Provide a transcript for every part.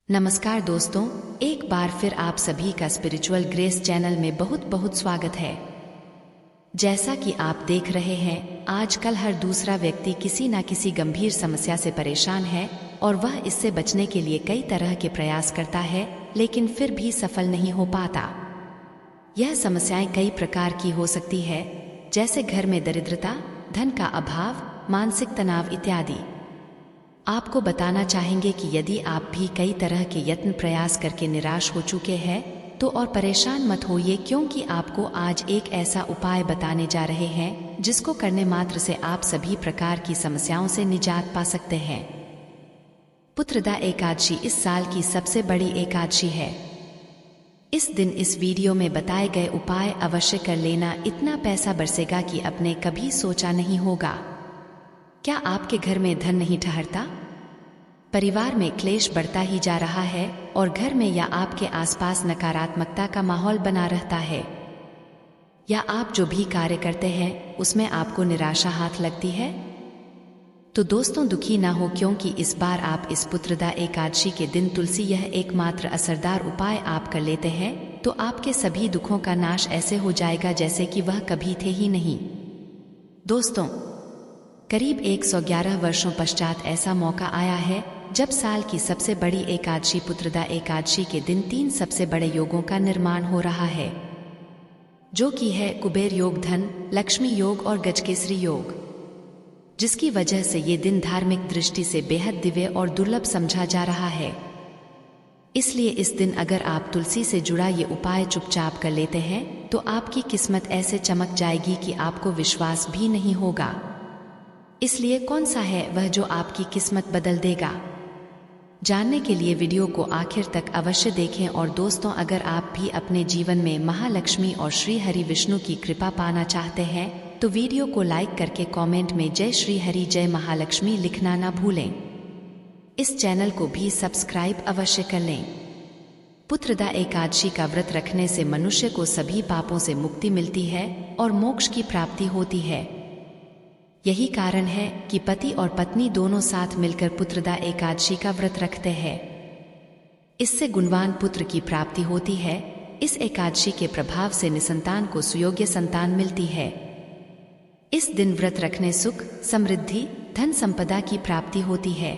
नमस्कार दोस्तों, एक बार फिर आप सभी का स्पिरिचुअल ग्रेस चैनल में बहुत बहुत स्वागत है। जैसा कि आप देख रहे हैं, आजकल हर दूसरा व्यक्ति किसी न किसी गंभीर समस्या से परेशान है और वह इससे बचने के लिए कई तरह के प्रयास करता है, लेकिन फिर भी सफल नहीं हो पाता। यह समस्याएं कई प्रकार की हो सकती है, जैसे घर में दरिद्रता, धन का अभाव, मानसिक तनाव इत्यादि। आपको बताना चाहेंगे कि यदि आप भी कई तरह के यत्न प्रयास करके निराश हो चुके हैं तो और परेशान मत होइए, क्योंकि आपको आज एक ऐसा उपाय बताने जा रहे हैं जिसको करने मात्र से आप सभी प्रकार की समस्याओं से निजात पा सकते हैं। पुत्रदा एकादशी इस साल की सबसे बड़ी एकादशी है। इस दिन इस वीडियो में बताए गए उपाय अवश्य कर लेना, इतना पैसा बरसेगा कि आपने कभी सोचा नहीं होगा। क्या आपके घर में धन नहीं ठहरता? परिवार में क्लेश बढ़ता ही जा रहा है और घर में या आपके आसपास नकारात्मकता का माहौल बना रहता है, या आप जो भी कार्य करते हैं उसमें आपको निराशा हाथ लगती है? तो दोस्तों, दुखी ना हो, क्योंकि इस बार आप इस पुत्रदा एकादशी के दिन तुलसी यह एकमात्र असरदार उपाय आप कर लेते हैं तो आपके सभी दुखों का नाश ऐसे हो जाएगा जैसे कि वह कभी थे ही नहीं। दोस्तों, करीब 111 वर्षों पश्चात ऐसा मौका आया है जब साल की सबसे बड़ी एकादशी पुत्रदा एकादशी के दिन 3 सबसे बड़े योगों का निर्माण हो रहा है, जो कि है कुबेर योग, धन लक्ष्मी योग और गजकेसरी योग, जिसकी वजह से ये दिन धार्मिक दृष्टि से बेहद दिव्य और दुर्लभ समझा जा रहा है। इसलिए इस दिन अगर आप तुलसी से जुड़ा ये उपाय चुपचाप कर लेते हैं तो आपकी किस्मत ऐसे चमक जाएगी कि आपको विश्वास भी नहीं होगा। इसलिए कौन सा है वह जो आपकी किस्मत बदल देगा? जानने के लिए वीडियो को आखिर तक अवश्य देखें। और दोस्तों, अगर आप भी अपने जीवन में महालक्ष्मी और श्री हरि विष्णु की कृपा पाना चाहते हैं तो वीडियो को लाइक करके कमेंट में जय श्री हरि जय महालक्ष्मी लिखना ना भूलें। इस चैनल को भी सब्सक्राइब अवश्य कर लें। पुत्रदा एकादशी का व्रत रखने से मनुष्य को सभी पापों से मुक्ति मिलती है और मोक्ष की प्राप्ति होती है। यही कारण है कि पति और पत्नी दोनों साथ मिलकर पुत्रदा एकादशी का व्रत रखते हैं। इससे गुणवान पुत्र की प्राप्ति होती है। इस एकादशी के प्रभाव से निसंतान को सुयोग्य संतान मिलती है। इस दिन व्रत रखने सुख, समृद्धि, धन संपदा की प्राप्ति होती है।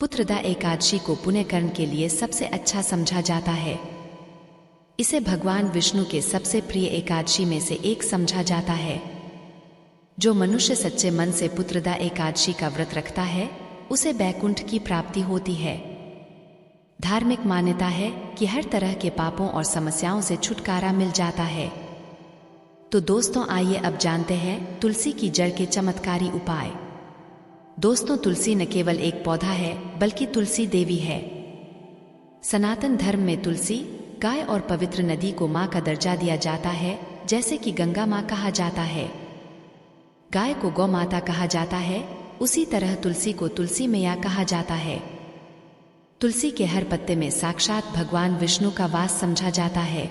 पुत्रदा एकादशी को पुण्य कर्म के लिए सबसे अच्छा समझा जाता है। इसे भगवान विष्णु के सबसे प्रिय एकादशी में से एक समझा जाता है। जो मनुष्य सच्चे मन से पुत्रदा एकादशी का व्रत रखता है उसे बैकुंठ की प्राप्ति होती है। धार्मिक मान्यता है कि हर तरह के पापों और समस्याओं से छुटकारा मिल जाता है। तो दोस्तों, आइए अब जानते हैं तुलसी की जड़ के चमत्कारी उपाय। दोस्तों, तुलसी न केवल एक पौधा है बल्कि तुलसी देवी है। सनातन धर्म में तुलसी, गाय और पवित्र नदी को मां का दर्जा दिया जाता है, जैसे कि गंगा मां कहा जाता है, गाय को गौ माता कहा जाता है, उसी तरह तुलसी को तुलसी मैया कहा जाता है। तुलसी के हर पत्ते में साक्षात भगवान विष्णु का वास समझा जाता है।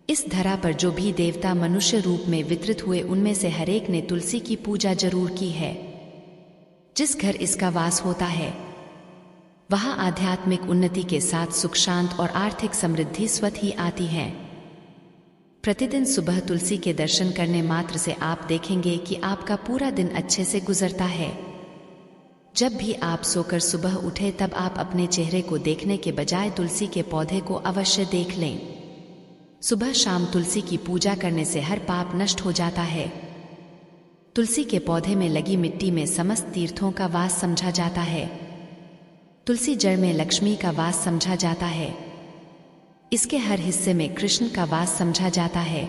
इस धरा पर जो भी देवता मनुष्य रूप में वितरित हुए उनमें से हर एक ने तुलसी की पूजा जरूर की है। जिस घर इसका वास होता है वहां आध्यात्मिक उन्नति के साथ सुख, शांत और आर्थिक समृद्धि स्वतः ही आती है। प्रतिदिन सुबह तुलसी के दर्शन करने मात्र से आप देखेंगे कि आपका पूरा दिन अच्छे से गुजरता है। जब भी आप सोकर सुबह उठे तब आप अपने चेहरे को देखने के बजाय तुलसी के पौधे को अवश्य देख लें। सुबह शाम तुलसी की पूजा करने से हर पाप नष्ट हो जाता है। तुलसी के पौधे में लगी मिट्टी में समस्त तीर्थों का वास समझा जाता है। तुलसी जड़ में लक्ष्मी का वास समझा जाता है। इसके हर हिस्से में कृष्ण का वास समझा जाता है।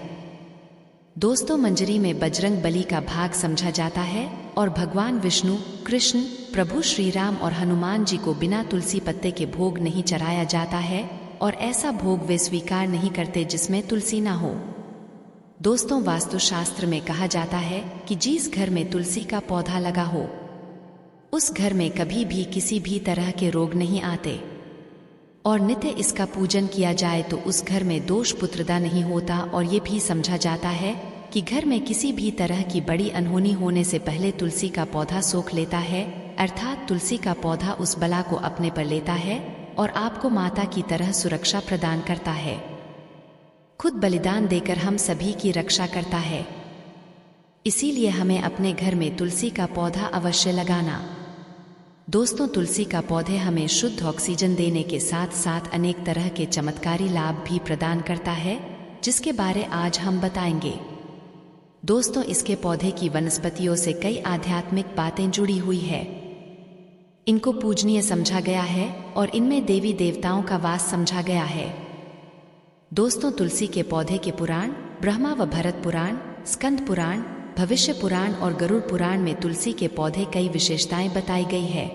दोस्तों, मंजरी में बजरंग बली का भाग समझा जाता है और भगवान विष्णु, कृष्ण, प्रभु श्री राम और हनुमान जी को बिना तुलसी पत्ते के भोग नहीं चढ़ाया जाता है और ऐसा भोग वे स्वीकार नहीं करते जिसमें तुलसी ना हो। दोस्तों, वास्तुशास्त्र में कहा जाता है कि जिस घर में तुलसी का पौधा लगा हो उस घर में कभी भी किसी भी तरह के रोग नहीं आते और नित्य इसका पूजन किया जाए तो उस घर में दोष पुत्रदा नहीं होता। और ये भी समझा जाता है कि घर में किसी भी तरह की बड़ी अनहोनी होने से पहले तुलसी का पौधा सोख लेता है अर्थात तुलसी का पौधा उस बला को अपने पर लेता है और आपको माता की तरह सुरक्षा प्रदान करता है। खुद बलिदान देकर हम सभी की रक्षा करता है। इसीलिए हमें अपने घर में तुलसी का पौधा अवश्य लगाना। दोस्तों, तुलसी का पौधे हमें शुद्ध ऑक्सीजन देने के साथ साथ अनेक तरह के चमत्कारी लाभ भी प्रदान करता है, जिसके बारे आज हम बताएंगे। दोस्तों, इसके पौधे की वनस्पतियों से कई आध्यात्मिक बातें जुड़ी हुई है। इनको पूजनीय समझा गया है और इनमें देवी देवताओं का वास समझा गया है। दोस्तों, तुलसी के पौधे के पुराण ब्रह्मा व भरत पुराण, स्कंद पुराण, भविष्य पुराण और गरुड़ पुराण में तुलसी के पौधे कई विशेषताएं बताई गई है।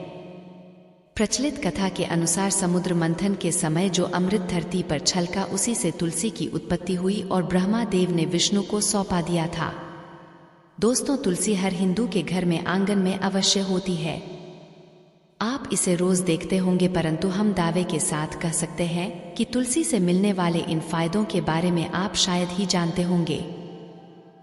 प्रचलित कथा के अनुसार समुद्र मंथन के समय जो अमृत धरती पर छलका, उसी से तुलसी की उत्पत्ति हुई और ब्रह्मा देव ने विष्णु को सौंपा दिया था। दोस्तों, तुलसी हर हिंदू के घर में आंगन में अवश्य होती है। आप इसे रोज देखते होंगे, परंतु हम दावे के साथ कह सकते हैं कि तुलसी से मिलने वाले इन फायदों के बारे में आप शायद ही जानते होंगे।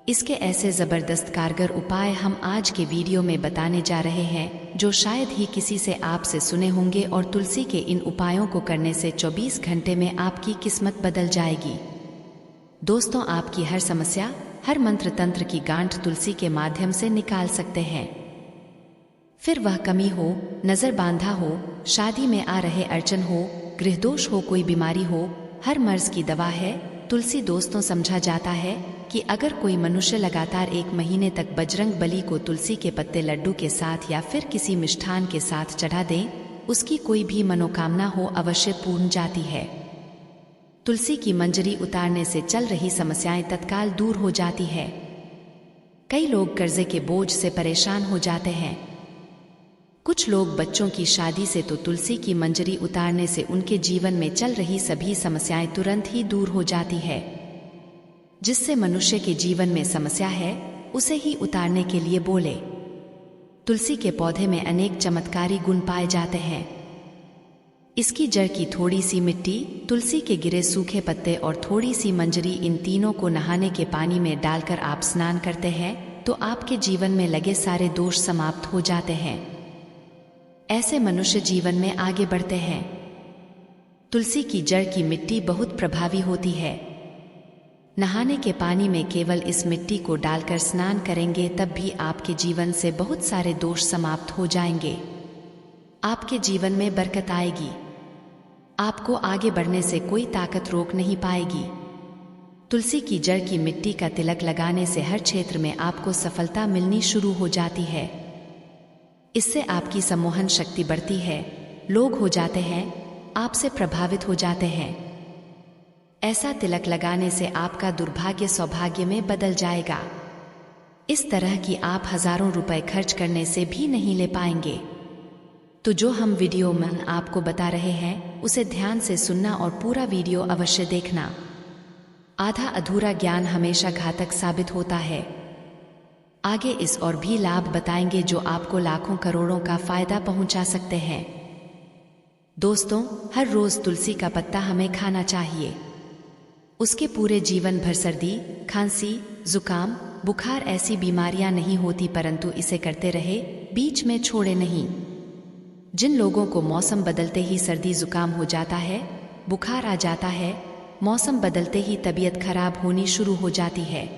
इसके ऐसे जबरदस्त कारगर उपाय हम आज के वीडियो में बताने जा रहे हैं, जो शायद ही किसी से आपसे सुने होंगे, और तुलसी के इन उपायों को करने से 24 घंटे में आपकी किस्मत बदल जाएगी। दोस्तों, आपकी हर समस्या, हर मंत्र तंत्र की गांठ तुलसी के माध्यम से निकाल सकते हैं। फिर वह कमी हो, नजर बांधा हो, शादी में आ रहे अड़चन हो, गृहदोष हो, कोई बीमारी हो, हर मर्ज की दवा है तुलसी। दोस्तों, समझा जाता है कि अगर कोई मनुष्य लगातार 1 महीने तक बजरंग बली को तुलसी के पत्ते लड्डू के साथ या फिर किसी मिष्ठान के साथ चढ़ा दे, उसकी कोई भी मनोकामना हो अवश्य पूर्ण जाती है। तुलसी की मंजरी उतारने से चल रही समस्याएं तत्काल दूर हो जाती है। कई लोग कर्जे के बोझ से परेशान हो जाते हैं। कुछ लोग बच्चों की शादी से, तो तुलसी की मंजरी उतारने से उनके जीवन में चल रही सभी समस्याएं तुरंत ही दूर हो जाती है। जिससे मनुष्य के जीवन में समस्या है उसे ही उतारने के लिए बोले। तुलसी के पौधे में अनेक चमत्कारी गुण पाए जाते हैं। इसकी जड़ की थोड़ी सी मिट्टी, तुलसी के गिरे सूखे पत्ते और थोड़ी सी मंजरी, इन तीनों को नहाने के पानी में डालकर आप स्नान करते हैं तो आपके जीवन में लगे सारे दोष समाप्त हो जाते हैं। ऐसे मनुष्य जीवन में आगे बढ़ते हैं। तुलसी की जड़ की मिट्टी बहुत प्रभावी होती है। नहाने के पानी में केवल इस मिट्टी को डालकर स्नान करेंगे तब भी आपके जीवन से बहुत सारे दोष समाप्त हो जाएंगे। आपके जीवन में बरकत आएगी। आपको आगे बढ़ने से कोई ताकत रोक नहीं पाएगी। तुलसी की जड़ की मिट्टी का तिलक लगाने से हर क्षेत्र में आपको सफलता मिलनी शुरू हो जाती है। इससे आपकी सम्मोहन शक्ति बढ़ती है। लोग हो जाते हैं, आपसे प्रभावित हो जाते हैं। ऐसा तिलक लगाने से आपका दुर्भाग्य सौभाग्य में बदल जाएगा। इस तरह की आप हजारों रुपए खर्च करने से भी नहीं ले पाएंगे। तो जो हम वीडियो में आपको बता रहे हैं उसे ध्यान से सुनना और पूरा वीडियो अवश्य देखना। आधा अधूरा ज्ञान हमेशा घातक साबित होता है। आगे इस और भी लाभ बताएंगे जो आपको लाखों करोड़ों का फायदा पहुंचा सकते हैं। दोस्तों, हर रोज तुलसी का पत्ता हमें खाना चाहिए। उसके पूरे जीवन भर सर्दी, खांसी, जुकाम, बुखार ऐसी बीमारियां नहीं होती, परंतु इसे करते रहे, बीच में छोड़े नहीं। जिन लोगों को मौसम बदलते ही सर्दी जुकाम हो जाता है, बुखार आ जाता है, मौसम बदलते ही तबीयत खराब होनी शुरू हो जाती है,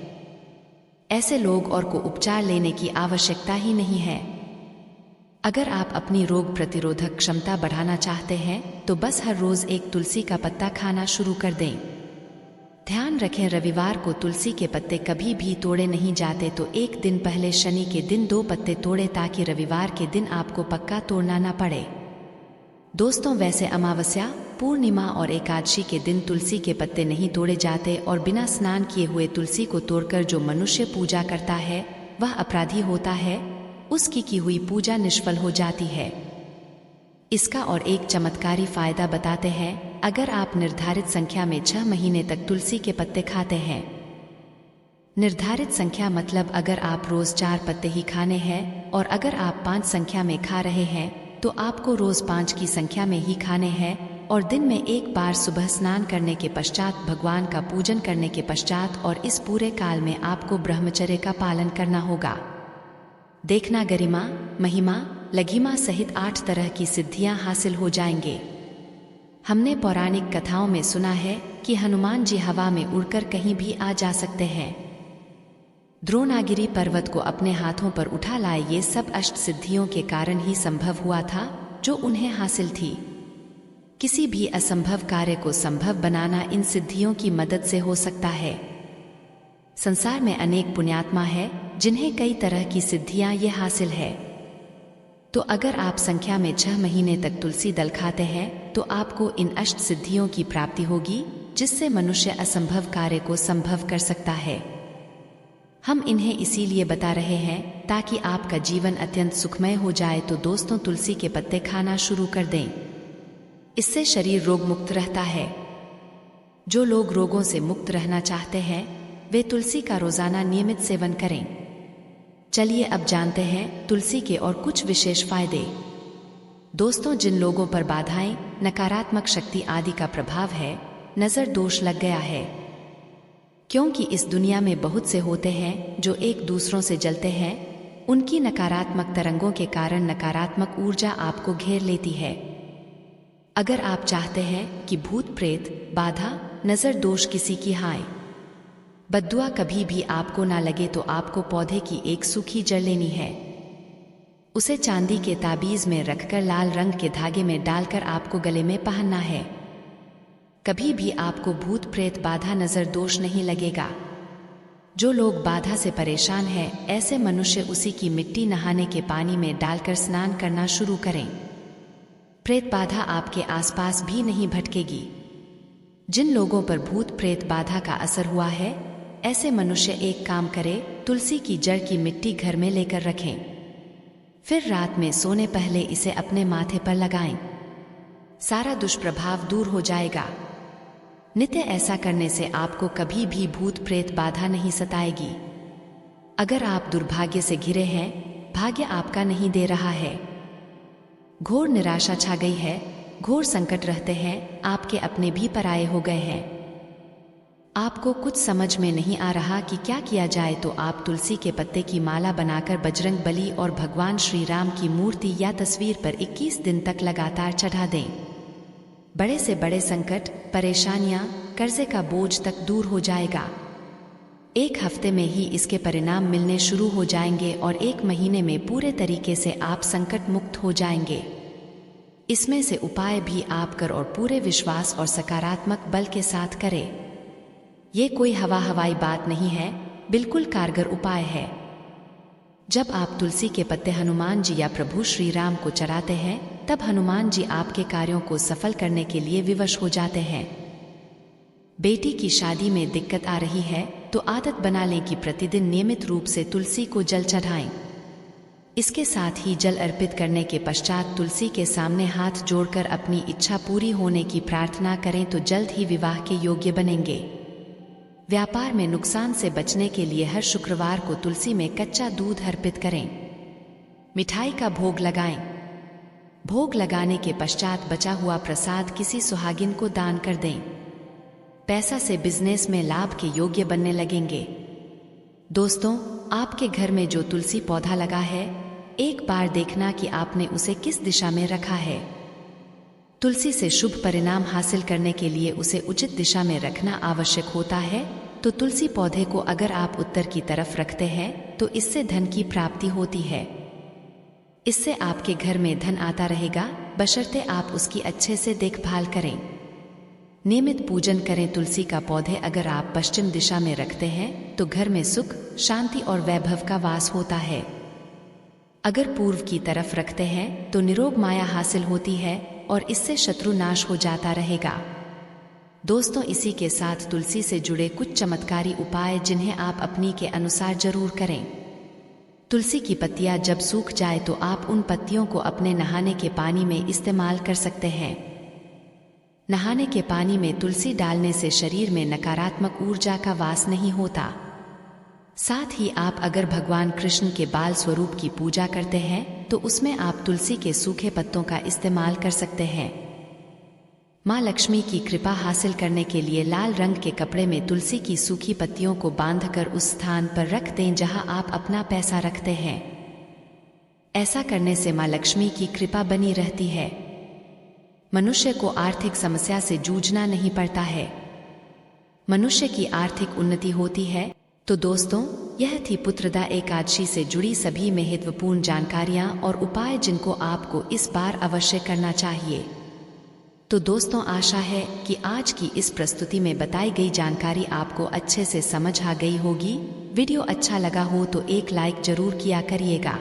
ऐसे लोग और को उपचार लेने की आवश्यकता ही नहीं है। अगर आप अपनी रोग प्रतिरोधक क्षमता बढ़ाना चाहते हैं तो बस हर रोज एक तुलसी का पत्ता खाना शुरू कर दें। ध्यान रखें, रविवार को तुलसी के पत्ते कभी भी तोड़े नहीं जाते, तो एक दिन पहले शनि के दिन 2 पत्ते तोड़े ताकि रविवार के दिन आपको पक्का तोड़ना न पड़े। दोस्तों, वैसे अमावस्या, पूर्णिमा और एकादशी के दिन तुलसी के पत्ते नहीं तोड़े जाते और बिना स्नान किए हुए तुलसी को तोड़कर जो मनुष्य पूजा करता है वह अपराधी होता है, उसकी की हुई पूजा निष्फल हो जाती है। इसका और एक चमत्कारी फायदा बताते हैं। अगर आप निर्धारित संख्या में 6 महीने तक तुलसी के पत्ते खाते हैं, निर्धारित संख्या मतलब अगर आप रोज 4 पत्ते ही खाने हैं और अगर आप 5 संख्या में खा रहे हैं तो आपको रोज 5 की संख्या में ही खाने हैं और दिन में एक बार सुबह स्नान करने के पश्चात, भगवान का पूजन करने के पश्चात, और इस पूरे काल में आपको ब्रह्मचर्य का पालन करना होगा। देखना गरिमा, महिमा, लघिमा सहित 8 तरह की सिद्धियां हासिल हो जाएंगे। हमने पौराणिक कथाओं में सुना है कि हनुमान जी हवा में उड़कर कहीं भी आ जा सकते हैं। द्रोणागिरी पर्वत को अपने हाथों पर उठा लाए। ये सब अष्ट सिद्धियों के कारण ही संभव हुआ था जो उन्हें हासिल थी। किसी भी असंभव कार्य को संभव बनाना इन सिद्धियों की मदद से हो सकता है। संसार में अनेक पुण्यात्मा है जिन्हें कई तरह की सिद्धियां ये हासिल है। तो अगर आप संख्या में 6 महीने तक तुलसी दल खाते हैं तो आपको इन अष्ट सिद्धियों की प्राप्ति होगी, जिससे मनुष्य असंभव कार्य को संभव कर सकता है। हम इन्हें इसीलिए बता रहे हैं ताकि आपका जीवन अत्यंत सुखमय हो जाए। तो दोस्तों, तुलसी के पत्ते खाना शुरू कर दें। इससे शरीर रोग मुक्त रहता है। जो लोग रोगों से मुक्त रहना चाहते हैं वे तुलसी का रोजाना नियमित सेवन करें। चलिए अब जानते हैं तुलसी के और कुछ विशेष फायदे। दोस्तों, जिन लोगों पर बाधाएं, नकारात्मक शक्ति आदि का प्रभाव है, नजर दोष लग गया है, क्योंकि इस दुनिया में बहुत से होते हैं जो एक दूसरों से जलते हैं, उनकी नकारात्मक तरंगों के कारण नकारात्मक ऊर्जा आपको घेर लेती है। अगर आप चाहते हैं कि भूत प्रेत, बाधा, नजर दोष, किसी की हाय बद्दुआ कभी भी आपको ना लगे तो आपको पौधे की एक सूखी जड़ लेनी है। उसे चांदी के ताबीज में रखकर लाल रंग के धागे में डालकर आपको गले में पहनना है। कभी भी आपको भूत प्रेत, बाधा, नजर दोष नहीं लगेगा। जो लोग बाधा से परेशान हैं, ऐसे मनुष्य उसी की मिट्टी नहाने के पानी में डालकर स्नान करना शुरू करें। प्रेत बाधा आपके आसपास भी नहीं भटकेगी। जिन लोगों पर भूत प्रेत बाधा का असर हुआ है, ऐसे मनुष्य एक काम करें, तुलसी की जड़ की मिट्टी घर में लेकर रखें। फिर रात में सोने पहले इसे अपने माथे पर लगाएं। सारा दुष्प्रभाव दूर हो जाएगा। नित्य ऐसा करने से आपको कभी भी भूत प्रेत बाधा नहीं सताएगी। अगर आप दुर्भाग्य से घिरे हैं, भाग्य आपका नहीं दे रहा है, घोर निराशा छा गई है, घोर संकट रहते हैं, आपके अपने भी पराये हो गए हैं, आपको कुछ समझ में नहीं आ रहा कि क्या किया जाए, तो आप तुलसी के पत्ते की माला बनाकर बजरंग बली और भगवान श्री राम की मूर्ति या तस्वीर पर 21 दिन तक लगातार चढ़ा दें। बड़े से बड़े संकट, परेशानियां, कर्जे का बोझ तक दूर हो जाएगा। 1 हफ्ते में ही इसके परिणाम मिलने शुरू हो जाएंगे और 1 महीने में पूरे तरीके से आप संकट मुक्त हो जाएंगे। इसमें से उपाय भी आप कर और पूरे विश्वास और सकारात्मक बल के साथ करें। ये कोई हवाई बात नहीं है, बिल्कुल कारगर उपाय है। जब आप तुलसी के पत्ते हनुमान जी या प्रभु श्री राम को चढ़ाते हैं, तब हनुमान जी आपके कार्यों को सफल करने के लिए विवश हो जाते हैं। बेटी की शादी में दिक्कत आ रही है तो आदत बना लें कि प्रतिदिन नियमित रूप से तुलसी को जल चढ़ाएं। इसके साथ ही जल अर्पित करने के पश्चात तुलसी के सामने हाथ जोड़कर अपनी इच्छा पूरी होने की प्रार्थना करें तो जल्द ही विवाह के योग्य बनेंगे। व्यापार में नुकसान से बचने के लिए हर शुक्रवार को तुलसी में कच्चा दूध अर्पित करें। मिठाई का भोग लगाएं। भोग लगाने के पश्चात बचा हुआ प्रसाद किसी सुहागिन को दान कर दें। पैसा से बिजनेस में लाभ के योग्य बनने लगेंगे। दोस्तों, आपके घर में जो तुलसी पौधा लगा है, एक बार देखना कि आपने उसे किस दिशा में रखा है। तुलसी से शुभ परिणाम हासिल करने के लिए उसे उचित दिशा में रखना आवश्यक होता है। तो तुलसी पौधे को अगर आप उत्तर की तरफ रखते हैं तो इससे धन की प्राप्ति होती है। इससे आपके घर में धन आता रहेगा, बशर्ते आप उसकी अच्छे से देखभाल करें। नियमित पूजन करें। तुलसी का पौधे अगर आप पश्चिम दिशा में रखते हैं तो घर में सुख, शांति और वैभव का वास होता है। अगर पूर्व की तरफ रखते हैं तो निरोग माया हासिल होती है और इससे शत्रु नाश हो जाता रहेगा। दोस्तों, इसी के साथ तुलसी से जुड़े कुछ चमत्कारी उपाय जिन्हें आप अपनी के अनुसार जरूर करें। तुलसी की पत्तियां जब सूख जाए तो आप उन पत्तियों को अपने नहाने के पानी में इस्तेमाल कर सकते हैं। नहाने के पानी में तुलसी डालने से शरीर में नकारात्मक ऊर्जा का वास नहीं होता। साथ ही आप अगर भगवान कृष्ण के बाल स्वरूप की पूजा करते हैं तो उसमें आप तुलसी के सूखे पत्तों का इस्तेमाल कर सकते हैं। माँ लक्ष्मी की कृपा हासिल करने के लिए लाल रंग के कपड़े में तुलसी की सूखी पत्तियों को बांधकर उस स्थान पर रख दें जहां आप अपना पैसा रखते हैं। ऐसा करने से माँ लक्ष्मी की कृपा बनी रहती है। मनुष्य को आर्थिक समस्या से जूझना नहीं पड़ता है। मनुष्य की आर्थिक उन्नति होती है। तो दोस्तों, यह थी पुत्रदा एकादशी से जुड़ी सभी महत्वपूर्ण जानकारियां और उपाय जिनको आपको इस बार अवश्य करना चाहिए। तो दोस्तों, आशा है कि आज की इस प्रस्तुति में बताई गई जानकारी आपको अच्छे से समझ आ गई होगी। वीडियो अच्छा लगा हो तो एक लाइक जरूर किया करिएगा।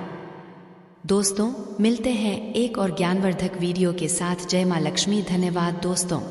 दोस्तों, मिलते हैं एक और ज्ञानवर्धक वीडियो के साथ। जय मां लक्ष्मी। धन्यवाद दोस्तों।